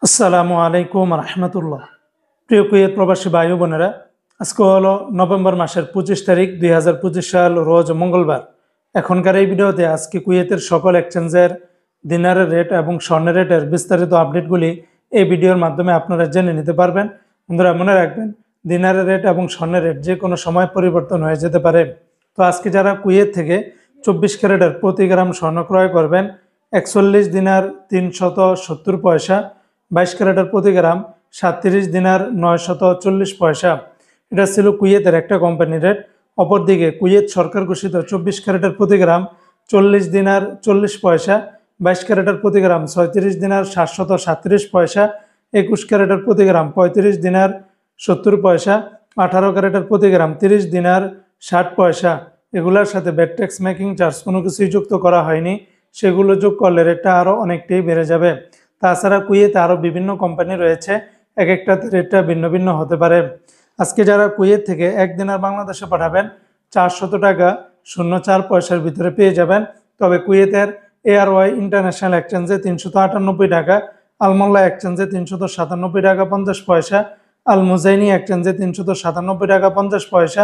আসসালামু আলাইকুম রহমতুল্লাহ। প্রিয় কুয়েত প্রবাসী ভাই ও বোনেরা, আজকে হলো নভেম্বর মাসের 25 তারিখ 2025 সাল, রোজ মঙ্গলবার। এখনকার এই ভিডিওতে আজকে কুয়েতের সকল এক্সচেঞ্জের দিনারের রেট এবং স্বর্ণের রেটের বিস্তারিত আপডেটগুলি এই ভিডিওর মাধ্যমে আপনারা জেনে নিতে পারবেন। বন্ধুরা মনে রাখবেন, দিনারের রেট এবং স্বর্ণের রেট যে কোনো সময় পরিবর্তন হয়ে যেতে পারে। তো আজকে যারা কুয়েত থেকে 24 ক্যারেটের প্রতি গ্রাম স্বর্ণ ক্রয় করবেন, 41 দিনার 370 পয়সা, 22 ক্যারেটের প্রতি গ্রাম 37 দিনার 940 পয়সা। এটা ছিল কুয়েতের একটা কোম্পানির রেট। অপরদিকে কুয়েত সরকার ঘোষিত 24 ক্যারেটের প্রতি গ্রাম 40 দিনার 40 পয়সা, 22 ক্যারেটের প্রতি গ্রাম 36 দিনার 737 পয়সা, 21 ক্যারেটের প্রতি গ্রাম 35 দিনার 70 পয়সা, 18 ক্যারেটের প্রতি গ্রাম 30 দিনার 60 পয়সা। এগুলোর সাথে ভ্যাট ট্যাক্স মেকিং চার্জ কোনো কিছুই যুক্ত করা হয়নি, সেগুলো যোগ করলে রেটটা আরও অনেকটাই বেড়ে যাবে। তাছাড়া কুয়েতে আরও বিভিন্ন কোম্পানি রয়েছে, এক একটাতে রেটটা ভিন্ন ভিন্ন হতে পারে। আজকে যারা কুয়েত থেকে 1 দিনার বাংলাদেশে পাঠাবেন, 400 টাকা 04 পয়সার ভিতরে পেয়ে যাবেন। তবে কুয়েতের ARY ইন্টারন্যাশনাল এক্সচেঞ্জে 398 টাকা, আলমোল্লা এক্সচেঞ্জে 397 টাকা 50 পয়সা, আল মুজাইনি এক্সচেঞ্জে 397 টাকা 50 পয়সা,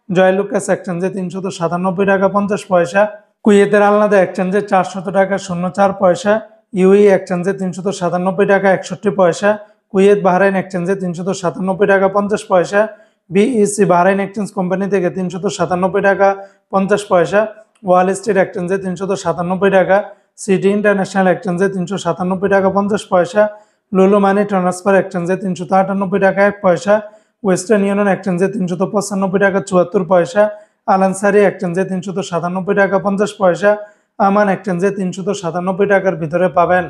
জয়লুকাস এক্সচেঞ্জে 397 টাকা 50 পয়সা, কুয়েতের আলনাদা এক্সচেঞ্জে 400 টাকা 04 পয়সা, ইউই এক্সচেঞ্জে 397 টাকা 61 পয়সা, কুয়েত বাহরাইন এক্সচেঞ্জে 397 টাকা 50 পয়সা, বিইসি বাহরাইন এক্সচেঞ্জ কোম্পানি থেকে 397 টাকা 50 পয়সা, ওয়াল স্ট্রিট এক্সচেঞ্জে 397 টাকা, সিটি ইন্টারন্যাশনাল এক্সচেঞ্জে 397 টাকা 50 পয়সা, লুলু মানি ট্রান্সফার এক্সচেঞ্জে 398 টাকা 1 পয়সা, ওয়েস্টার্ন ইউনিয়ন এক্সচেঞ্জে 395 টাকা 74 পয়সা, আলানসারি এক্সচেঞ্জে 397 টাকা 50 পয়সা, আমান এক্সচেঞ্জে 397 টাকার ভিতরে পাবেন।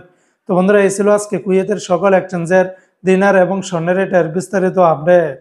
তো বন্ধুরা, এই ছিল আজকে কুয়েতের সকল এক্সচেঞ্জের দিনার এবং স্বর্ণের রেটের বিস্তারিত আপডেট।